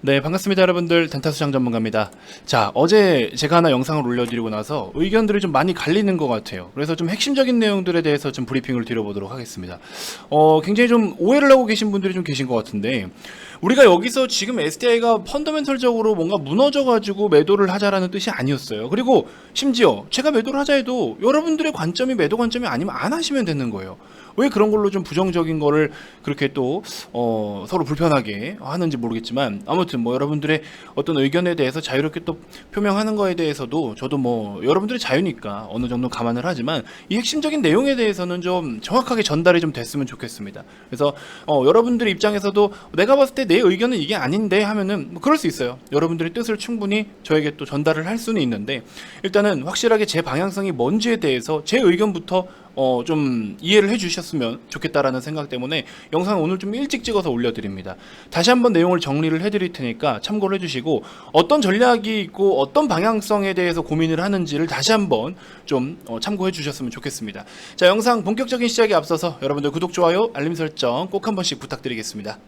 네, 반갑습니다 여러분들. 덴타수장 전문가입니다. 자, 어제 제가 하나 영상을 올려드리고 나서 의견들이 좀 많이 갈리는 것 같아요. 그래서 좀 핵심적인 내용들에 대해서 좀 브리핑을 드려보도록 하겠습니다. 굉장히 좀 오해를 하고 계신 분들이 좀 계신 것 같은데, 우리가 여기서 지금 SDI가 펀더멘털적으로 뭔가 무너져가지고 매도를 하자라는 뜻이 아니었어요. 그리고 심지어 제가 매도를 하자 해도 여러분들의 관점이 매도 관점이 아니면 안 하시면 되는 거예요. 왜 그런 걸로 좀 부정적인 거를 그렇게 또 서로 불편하게 하는지 모르겠지만, 아무튼 뭐 여러분들의 어떤 의견에 대해서 자유롭게 또 표명하는 거에 대해서도 저도 뭐 여러분들의 자유니까 어느 정도 감안을 하지만, 이 핵심적인 내용에 대해서는 좀 정확하게 전달이 좀 됐으면 좋겠습니다. 그래서 여러분들 입장에서도 내가 봤을 때 내 의견은 이게 아닌데 하면은 뭐 그럴 수 있어요. 여러분들의 뜻을 충분히 저에게 또 전달을 할 수는 있는데, 일단은 확실하게 제 방향성이 뭔지에 대해서 제 의견부터 좀 이해를 해주셨으면 좋겠다라는 생각 때문에 영상을 오늘 좀 일찍 찍어서 올려드립니다. 다시 한번 내용을 정리를 해드릴 테니까 참고를 해주시고, 어떤 전략이 있고 어떤 방향성에 대해서 고민을 하는지를 다시 한번 좀 참고해 주셨으면 좋겠습니다. 자, 영상 본격적인 시작에 앞서서 여러분들 구독, 좋아요, 알림 설정 꼭 한 번씩 부탁드리겠습니다.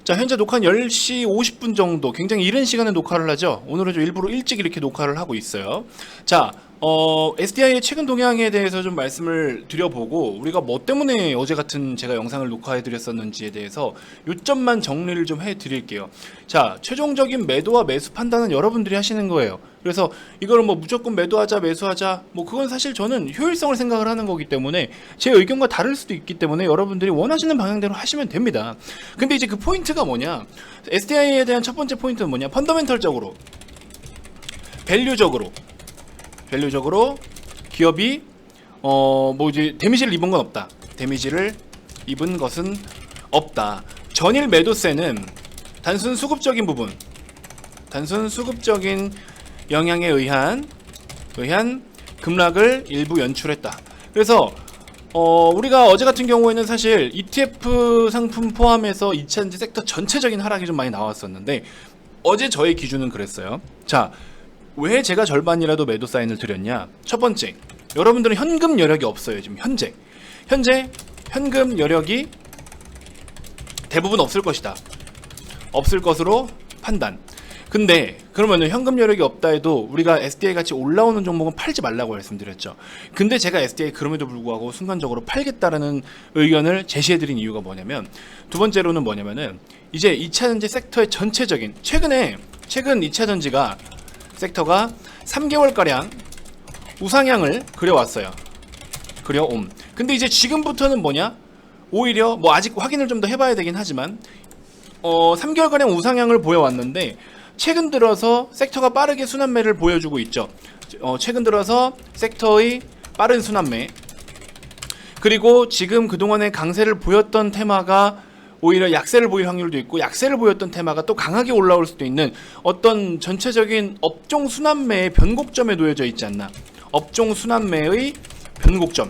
자, 현재 녹화는 10시 50분 정도, 굉장히 이른 시간에 녹화를 하죠. 오늘은 좀 일부러 일찍 이렇게 녹화를 하고 있어요. 자, SDI의 최근 동향에 대해서 좀 말씀을 드려보고, 우리가 뭐 때문에 어제 같은 제가 영상을 녹화해 드렸었는지에 대해서 요점만 정리를 좀 해 드릴게요. 자, 최종적인 매도와 매수 판단은 여러분들이 하시는 거예요. 그래서 이걸 뭐 무조건 매도하자 매수하자, 뭐 그건 사실 저는 효율성을 생각을 하는 거기 때문에 제 의견과 다를 수도 있기 때문에 여러분들이 원하시는 방향대로 하시면 됩니다. 근데 이제 그 포인트가 뭐냐, SDI에 대한 첫 번째 포인트는 뭐냐, 펀더멘털적으로, 밸류적으로 기업이 뭐 이제 데미지를 입은 건 없다. 데미지를 입은 것은 없다. 전일 매도세는 단순 수급적인 부분, 단순 수급적인 영향에 의한 급락을 일부 연출했다. 그래서 우리가 어제 같은 경우에는 사실 ETF 상품 포함해서 2차전지 섹터 전체적인 하락이 좀 많이 나왔었는데, 어제 저의 기준은 그랬어요. 자, 왜 제가 절반이라도 매도 사인을 드렸냐? 첫 번째, 여러분들은 현금 여력이 없어요. 지금 현재 현금 여력이 대부분 없을 것이다. 없을 것으로 판단. 근데 그러면은 현금 여력이 없다 해도 우리가 SDI 같이 올라오는 종목은 팔지 말라고 말씀드렸죠. 근데 제가 SDI 그럼에도 불구하고 순간적으로 팔겠다라는 의견을 제시해드린 이유가 뭐냐면, 두 번째로는 뭐냐면은 이제 2차전지 섹터의 전체적인 최근 2차전지가 섹터가 3개월가량 우상향을 그려왔어요. 그려옴. 근데 이제 지금부터는 뭐냐, 오히려 뭐 아직 확인을 좀 더 해봐야 되긴 하지만 3개월가량 우상향을 보여왔는데, 최근 들어서 섹터가 빠르게 순환매를 보여주고 있죠. 최근 들어서 섹터의 빠른 순환매, 그리고 지금 그동안에 강세를 보였던 테마가 오히려 약세를 보일 확률도 있고, 약세를 보였던 테마가 또 강하게 올라올 수도 있는 어떤 전체적인 업종 순환매의 변곡점에 놓여져 있지 않나. 업종 순환매의 변곡점.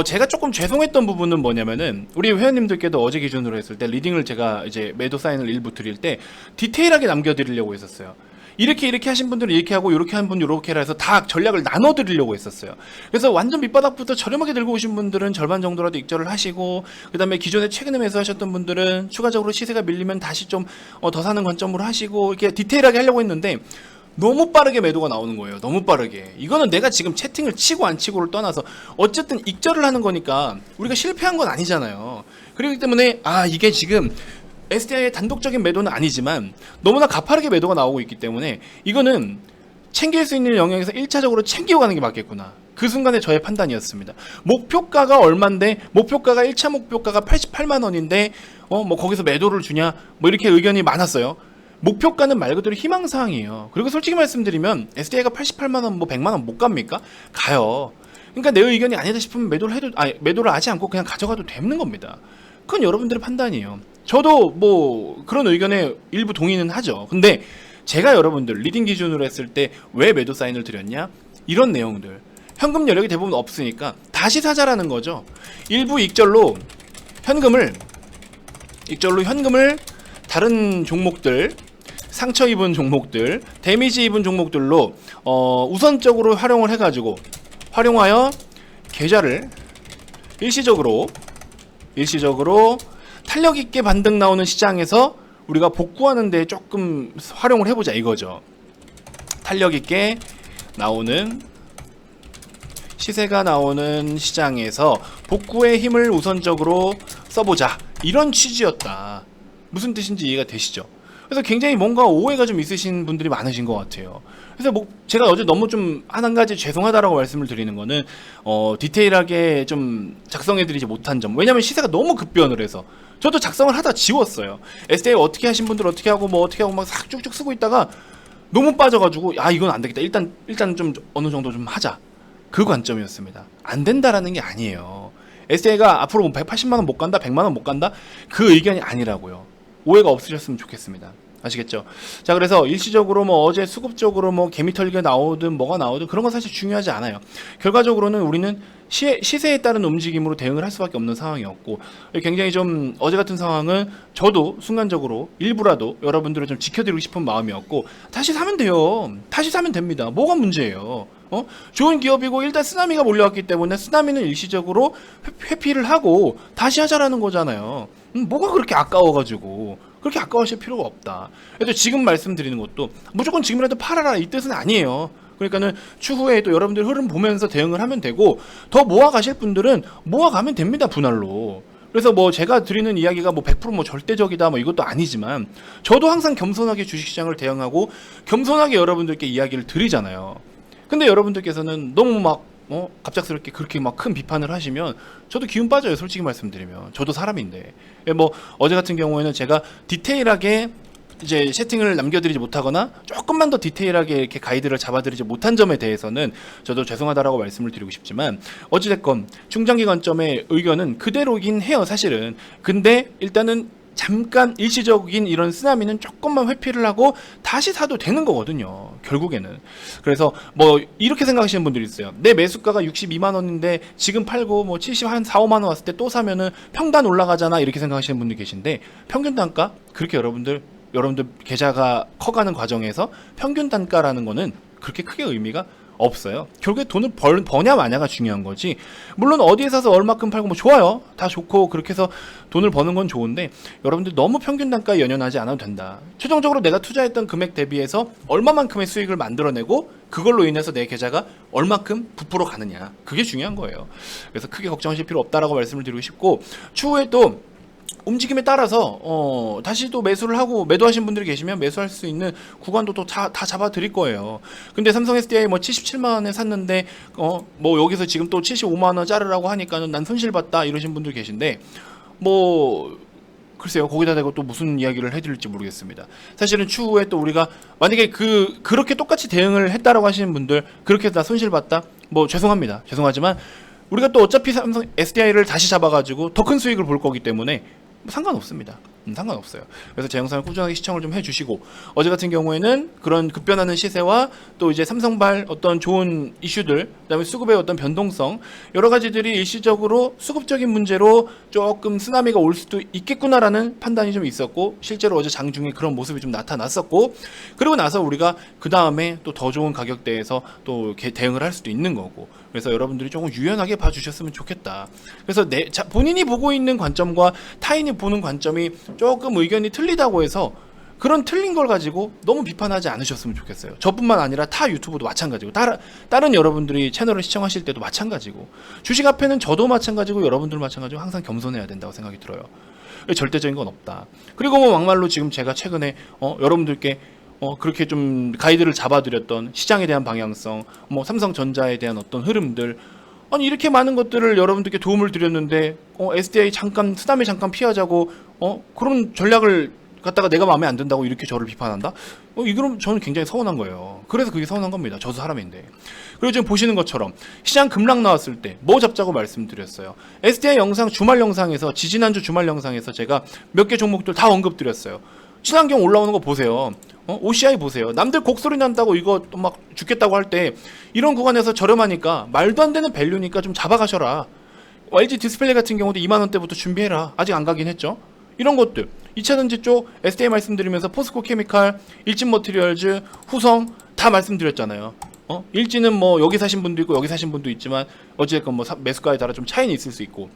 제가 조금 죄송했던 부분은 뭐냐면은, 우리 회원님들께도 어제 기준으로 했을 때 리딩을 제가 이제 매도 사인을 일부 드릴 때 디테일하게 남겨드리려고 했었어요. 이렇게 하신 분들은 이렇게 하고, 이렇게 한 분은 이렇게 해서 다 전략을 나눠드리려고 했었어요. 그래서 완전 밑바닥부터 저렴하게 들고 오신 분들은 절반 정도라도 익절을 하시고, 그 다음에 기존에 최근에 매수하셨던 분들은 추가적으로 시세가 밀리면 다시 좀 더 사는 관점으로 하시고, 이렇게 디테일하게 하려고 했는데 너무 빠르게 매도가 나오는 거예요. 너무 빠르게. 이거는 내가 지금 채팅을 치고 안 치고를 떠나서 어쨌든 익절을 하는 거니까 우리가 실패한 건 아니잖아요. 그렇기 때문에 이게 지금 SDI의 단독적인 매도는 아니지만 너무나 가파르게 매도가 나오고 있기 때문에 이거는 챙길 수 있는 영역에서 1차적으로 챙기고 가는 게 맞겠구나. 그 순간에 저의 판단이었습니다. 목표가가 얼만데, 목표가가 1차 목표가가 88만 원인데 뭐 거기서 매도를 주냐, 뭐 이렇게 의견이 많았어요. 목표가는 말 그대로 희망사항이에요. 그리고 솔직히 말씀드리면 SDI가 88만 원, 뭐 100만 원 못 갑니까? 가요. 그러니까 내 의견이 아니다 싶으면 매도를 하지 않고 그냥 가져가도 되는 겁니다. 그건 여러분들의 판단이에요. 저도 뭐 그런 의견에 일부 동의는 하죠. 근데 제가 여러분들 리딩 기준으로 했을 때 왜 매도 사인을 드렸냐? 이런 내용들. 현금 여력이 대부분 없으니까 다시 사자라는 거죠. 일부 익절로 현금을 다른 종목들, 상처 입은 종목들, 데미지 입은 종목들로 우선적으로 활용하여 계좌를 일시적으로 탄력 있게 반등 나오는 시장에서 우리가 복구하는 데 조금 활용을 해보자 이거죠. 탄력 있게 나오는 시세가 나오는 시장에서 복구의 힘을 우선적으로 써보자, 이런 취지였다. 무슨 뜻인지 이해가 되시죠? 그래서 굉장히 뭔가 오해가 좀 있으신 분들이 많으신 것 같아요. 그래서 뭐 제가 어제 너무 좀 한 가지 죄송하다라고 말씀을 드리는 거는 디테일하게 좀 작성해드리지 못한 점, 왜냐면 시세가 너무 급변을 해서 저도 작성을 하다 지웠어요. SDI 어떻게 하신 분들 어떻게 하고 뭐 어떻게 하고 막 싹 쭉쭉 쓰고 있다가 너무 빠져가지고 아 이건 안 되겠다, 일단 좀 어느 정도 좀 하자, 그 관점이었습니다. 안 된다라는 게 아니에요. SDI가 앞으로 뭐 180만원 못 간다, 100만원 못 간다, 그 의견이 아니라고요. 오해가 없으셨으면 좋겠습니다. 아시겠죠? 자, 그래서 일시적으로 뭐 어제 수급적으로 뭐 개미털기가 나오든 뭐가 나오든 그런 건 사실 중요하지 않아요. 결과적으로는 우리는 시세에 따른 움직임으로 대응을 할 수밖에 없는 상황이었고, 굉장히 좀 어제 같은 상황은 저도 순간적으로 일부라도 여러분들을 좀 지켜드리고 싶은 마음이었고, 다시 사면 돼요. 다시 사면 됩니다. 뭐가 문제예요? 좋은 기업이고 일단 쓰나미가 몰려왔기 때문에 쓰나미는 일시적으로 회피를 하고 다시 하자라는 거잖아요. 뭐가 그렇게 아까워가지고 그렇게 아까워하실 필요가 없다. 그래도 지금 말씀드리는 것도 무조건 지금이라도 팔아라 이 뜻은 아니에요. 그러니까는 추후에 또 여러분들 흐름 보면서 대응을 하면 되고, 더 모아가실 분들은 모아가면 됩니다, 분할로. 그래서 뭐 제가 드리는 이야기가 뭐 100% 절대적이다 뭐 이것도 아니지만, 저도 항상 겸손하게 주식시장을 대응하고 겸손하게 여러분들께 이야기를 드리잖아요. 근데 여러분들께서는 너무 막 갑작스럽게 그렇게 막 큰 비판을 하시면 저도 기운 빠져요, 솔직히 말씀드리면. 저도 사람인데. 뭐 어제 같은 경우에는 제가 디테일하게 이제 세팅을 남겨드리지 못하거나 조금만 더 디테일하게 이렇게 가이드를 잡아드리지 못한 점에 대해서는 저도 죄송하다라고 말씀을 드리고 싶지만, 어찌됐건 중장기 관점의 의견은 그대로긴 해요, 사실은. 근데 일단은 잠깐 일시적인 이런 쓰나미는 조금만 회피를 하고 다시 사도 되는 거거든요, 결국에는. 그래서 뭐 이렇게 생각하시는 분들이 있어요. 내 매수가가 62만 원인데 지금 팔고 뭐 70, 한 4, 5만 원 왔을 때 또 사면은 평단 올라가잖아, 이렇게 생각하시는 분들이 계신데, 평균 단가 그렇게 여러분들 계좌가 커가는 과정에서 평균 단가라는 거는 그렇게 크게 의미가 없어요. 결국에 돈을 버냐 마냐가 중요한 거지. 물론 어디에 사서 얼마큼 팔고 뭐 좋아요, 다 좋고 그렇게 해서 돈을 버는 건 좋은데, 여러분들 너무 평균 단가에 연연하지 않아도 된다. 최종적으로 내가 투자했던 금액 대비해서 얼마만큼의 수익을 만들어내고 그걸로 인해서 내 계좌가 얼마큼 부풀어 가느냐, 그게 중요한 거예요. 그래서 크게 걱정하실 필요 없다라고 말씀을 드리고 싶고, 추후에 또 움직임에 따라서 다시 또 매수를 하고, 매도하신 분들이 계시면 매수할 수 있는 구간도 또 다 잡아 드릴 거예요. 근데 삼성 SDI 뭐 77만 원에 샀는데 뭐 여기서 지금 또 75만 원 자르라고 하니까는 난 손실 봤다 이러신 분들 계신데, 뭐 글쎄요, 거기다 대고 또 무슨 이야기를 해드릴지 모르겠습니다. 사실은 추후에 또 우리가 만약에 그렇게 똑같이 대응을 했다라고 하시는 분들, 그렇게 나 손실 봤다, 뭐 죄송하지만 우리가 또 어차피 삼성 SDI를 다시 잡아가지고 더 큰 수익을 볼 거기 때문에 상관없습니다. 상관없어요. 그래서 제 영상을 꾸준하게 시청을 좀 해주시고, 어제 같은 경우에는 그런 급변하는 시세와 또 이제 삼성발 어떤 좋은 이슈들, 그다음에 수급의 어떤 변동성, 여러 가지들이 일시적으로 수급적인 문제로 조금 쓰나미가 올 수도 있겠구나라는 판단이 좀 있었고, 실제로 어제 장중에 그런 모습이 좀 나타났었고, 그리고 나서 우리가 그 다음에 또 더 좋은 가격대에서 또 대응을 할 수도 있는 거고, 그래서 여러분들이 조금 유연하게 봐주셨으면 좋겠다. 그래서 본인이 보고 있는 관점과 타인이 보는 관점이 조금 의견이 틀리다고 해서 그런 틀린 걸 가지고 너무 비판하지 않으셨으면 좋겠어요. 저뿐만 아니라 타 유튜브도 마찬가지고, 다른 여러분들이 채널을 시청하실 때도 마찬가지고, 주식 앞에는 저도 마찬가지고 여러분들 마찬가지고 항상 겸손해야 된다고 생각이 들어요. 절대적인 건 없다. 그리고 뭐 막말로 지금 제가 최근에 여러분들께 그렇게 좀 가이드를 잡아드렸던 시장에 대한 방향성, 뭐 삼성전자에 대한 어떤 흐름들, 아니 이렇게 많은 것들을 여러분들께 도움을 드렸는데 SDI 쓰나미 잠깐 피하자고 그런 전략을 갖다가 내가 마음에 안 든다고 이렇게 저를 비판한다? 이거는 저는 굉장히 서운한 거예요. 그래서 그게 서운한 겁니다. 저도 사람인데. 그리고 지금 보시는 것처럼 시장 급락 나왔을 때 뭐 잡자고 말씀드렸어요. SDI 영상 주말 영상에서, 지지난주 주말 영상에서 제가 몇 개 종목들 다 언급드렸어요. 친환경 올라오는 거 보세요. OCI 보세요. 남들 곡소리 난다고 이거 막 죽겠다고 할 때 이런 구간에서 저렴하니까 말도 안 되는 밸류니까 좀 잡아가셔라. LG 디스플레이 같은 경우도 2만 원대부터 준비해라. 아직 안 가긴 했죠. 이런 것들 2차전지 쪽 SDI 말씀드리면서 포스코 케미칼, 일진 머티리얼즈, 후성 다 말씀드렸잖아요. 일진은 뭐 여기 사신 분도 있고 여기 사신 분도 있지만 어찌됐건 뭐 매수가에 따라 좀 차이는 있을 수 있고,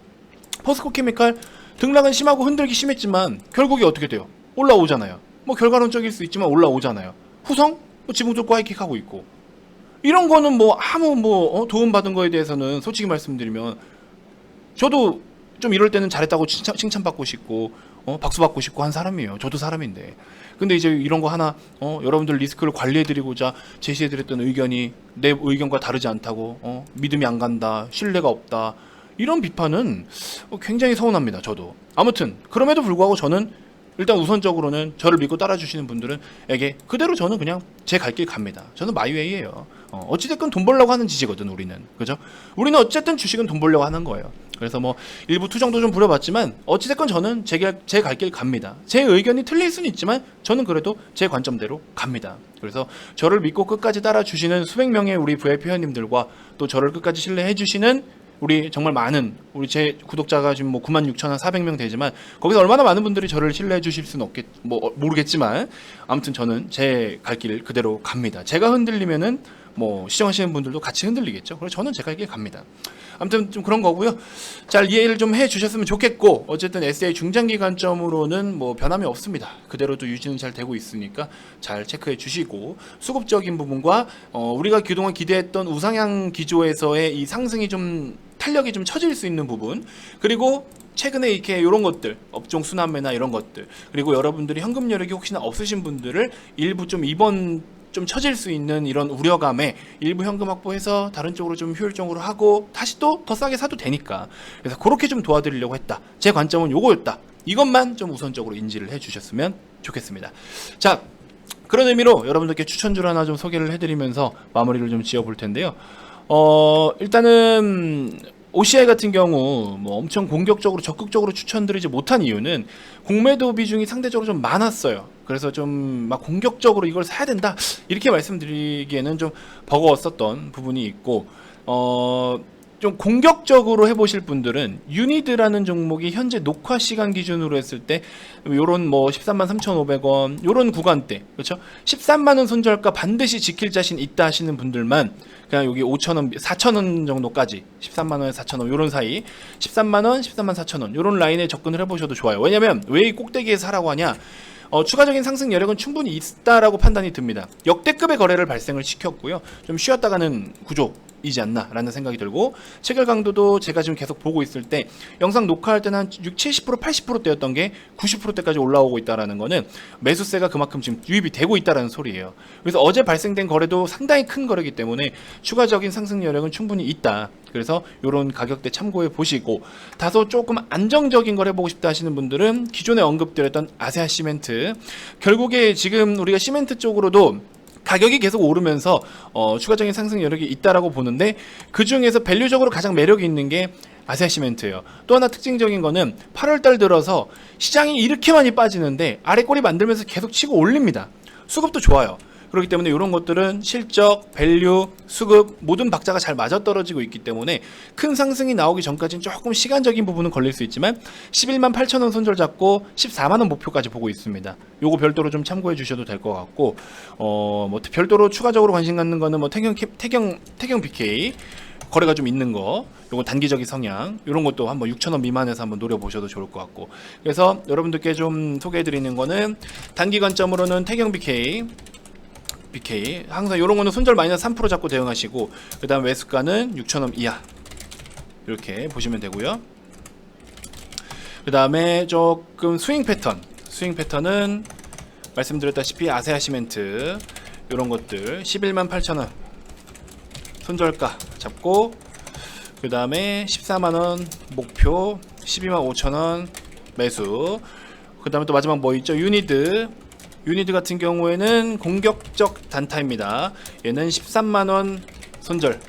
포스코 케미칼 등락은 심하고 흔들기 심했지만 결국에 어떻게 돼요? 올라오잖아요. 뭐 결과론적일 수 있지만 올라오잖아요. 후성? 뭐 지붕 뚫고 하이킥하고 있고. 이런 거는 뭐 아무 도움받은 거에 대해서는 솔직히 말씀드리면 저도 좀 이럴 때는 잘했다고 칭찬받고 싶고 박수 받고 싶고 한 사람이에요. 저도 사람인데. 근데 이제 이런 거 하나 여러분들 리스크를 관리해드리고자 제시해드렸던 의견이 내 의견과 다르지 않다고 믿음이 안 간다, 신뢰가 없다, 이런 비판은 굉장히 서운합니다. 저도. 아무튼 그럼에도 불구하고 저는 일단 우선적으로는 저를 믿고 따라주시는 분들에게 그대로 저는 그냥 제 갈 길 갑니다. 저는 마이웨이예요. 어찌됐건 돈 벌려고 하는 짓이거든, 우리는. 그죠? 우리는 어쨌든 주식은 돈 벌려고 하는 거예요. 그래서 뭐 일부 투정도 좀 부려봤지만 어찌됐건 저는 제 갈 길 갑니다. 제 의견이 틀릴 수는 있지만 저는 그래도 제 관점대로 갑니다. 그래서 저를 믿고 끝까지 따라주시는 수백 명의 우리 VIP 회원님들과 또 저를 끝까지 신뢰해주시는 우리 정말 많은 우리 제 구독자가 지금 뭐 96,400명 되지만 거기서 얼마나 많은 분들이 저를 신뢰해 주실 수는 모르겠지만 아무튼 저는 제 갈 길 그대로 갑니다. 제가 흔들리면은 뭐 시청하시는 분들도 같이 흔들리겠죠. 그래서 저는 제 갈 길 갑니다. 아무튼 좀 그런 거고요. 잘 이해를 좀 해 주셨으면 좋겠고 어쨌든 SI 중장기 관점으로는 뭐 변함이 없습니다. 그대로도 유지는 잘 되고 있으니까 잘 체크해 주시고 수급적인 부분과 우리가 그동안 기대했던 우상향 기조에서의 이 상승이 좀 탄력이 좀 처질 수 있는 부분, 그리고 최근에 이렇게 이런 것들 업종 순환매나 이런 것들, 그리고 여러분들이 현금 여력이 혹시나 없으신 분들을 일부 좀 이번 좀 처질 수 있는 이런 우려감에 일부 현금 확보해서 다른 쪽으로 좀 효율적으로 하고 다시 또 더 싸게 사도 되니까, 그래서 그렇게 좀 도와드리려고 했다. 제 관점은 요거였다. 이것만 좀 우선적으로 인지를 해주셨으면 좋겠습니다. 자, 그런 의미로 여러분들께 추천주를 하나 좀 소개를 해드리면서 마무리를 좀 지어볼 텐데요. 일단은 OCI 같은 경우 뭐 엄청 공격적으로 적극적으로 추천드리지 못한 이유는 공매도 비중이 상대적으로 좀 많았어요. 그래서 좀 막 공격적으로 이걸 사야 된다 이렇게 말씀드리기에는 좀 버거웠었던 부분이 있고, 좀 공격적으로 해보실 분들은 유니드라는 종목이 현재 녹화 시간 기준으로 했을 때 요런 뭐 133,500원 요런 구간대, 그렇죠? 13만원 손절가 반드시 지킬 자신 있다 하시는 분들만 그냥 여기 5,000원, 4,000원 정도까지 13만원에 4,000원 요런 사이 13만원, 13만 4,000원 요런 라인에 접근을 해보셔도 좋아요. 왜냐면 왜 이 꼭대기에서 하라고 하냐, 추가적인 상승 여력은 충분히 있다라고 판단이 듭니다. 역대급의 거래를 발생을 시켰고요. 좀 쉬었다가는 구조이지 않나라는 생각이 들고, 체결 강도도 제가 지금 계속 보고 있을 때 영상 녹화할 때는 한 70%, 80%대였던 게 90%대까지 올라오고 있다라는 거는 매수세가 그만큼 지금 유입이 되고 있다라는 소리예요. 그래서 어제 발생된 거래도 상당히 큰 거래이기 때문에 추가적인 상승 여력은 충분히 있다. 그래서 이런 가격대 참고해 보시고, 다소 조금 안정적인 걸 해보고 싶다 하시는 분들은 기존에 언급드렸던 아세아 시멘트, 결국에 지금 우리가 시멘트 쪽으로도 가격이 계속 오르면서 추가적인 상승 여력이 있다라고 보는데, 그 중에서 밸류적으로 가장 매력이 있는 게 아세아 시멘트예요. 또 하나 특징적인 거는 8월달 들어서 시장이 이렇게 많이 빠지는데 아래 꼬리 만들면서 계속 치고 올립니다. 수급도 좋아요. 그렇기 때문에 이런 것들은 실적, 밸류, 수급 모든 박자가 잘 맞아떨어지고 있기 때문에 큰 상승이 나오기 전까지는 조금 시간적인 부분은 걸릴 수 있지만 11만 8천원 손절 잡고 14만원 목표까지 보고 있습니다. 요거 별도로 좀 참고해 주셔도 될 것 같고, 뭐 별도로 추가적으로 관심 갖는 거는 뭐 태경 BK 거래가 좀 있는 거, 요거 단기적인 성향, 요런 것도 한번 6,000원 미만에서 한번 노려보셔도 좋을 것 같고, 그래서 여러분들께 좀 소개해드리는 거는 단기 관점으로는 태경 BK 항상 요런 거는 손절 마이너스 3% 잡고 대응하시고, 그 다음 매수가는 6,000원 이하 이렇게 보시면 되고요. 그 다음에 조금 스윙 패턴은 말씀드렸다시피 아세아 시멘트 요런 것들 11만 8천원 손절가 잡고, 그 다음에 14만원 목표 12만 5천원 매수. 그 다음에 또 마지막 뭐 있죠? 유니드 같은 경우에는 공격적 단타입니다. 얘는 13만원 손절,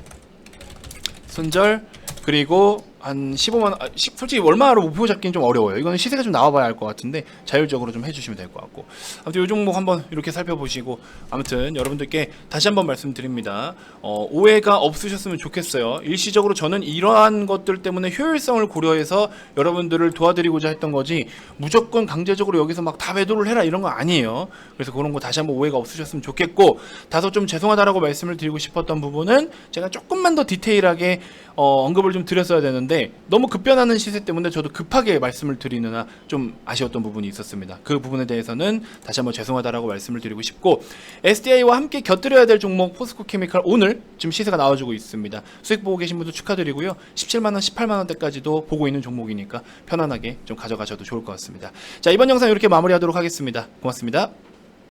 그리고 한 15만원, 솔직히 얼마로 목표 잡기는 좀 어려워요. 이거는 시세가 좀 나와봐야 알 것 같은데 자율적으로 좀 해주시면 될 것 같고, 아무튼 이 종목 한번 이렇게 살펴보시고, 아무튼 여러분들께 다시 한번 말씀드립니다. 오해가 없으셨으면 좋겠어요. 일시적으로 저는 이러한 것들 때문에 효율성을 고려해서 여러분들을 도와드리고자 했던 거지, 무조건 강제적으로 여기서 막 다 매도를 해라 이런 거 아니에요. 그래서 그런 거 다시 한번 오해가 없으셨으면 좋겠고, 다소 좀 죄송하다라고 말씀을 드리고 싶었던 부분은 제가 조금만 더 디테일하게 언급을 좀 드렸어야 되는데 했는데 너무 급변하는 시세 때문에 저도 급하게 말씀을 드리느라 좀 아쉬웠던 부분이 있었습니다. 그 부분에 대해서는 다시 한번 죄송하다라고 말씀을 드리고 싶고, SDI와 함께 곁들여야 될 종목 포스코 케미칼 오늘 지금 시세가 나와주고 있습니다. 수익 보고 계신 분도 축하드리고요. 17만원, 18만원대까지도 보고 있는 종목이니까 편안하게 좀 가져가셔도 좋을 것 같습니다. 자, 이번 영상 이렇게 마무리하도록 하겠습니다. 고맙습니다.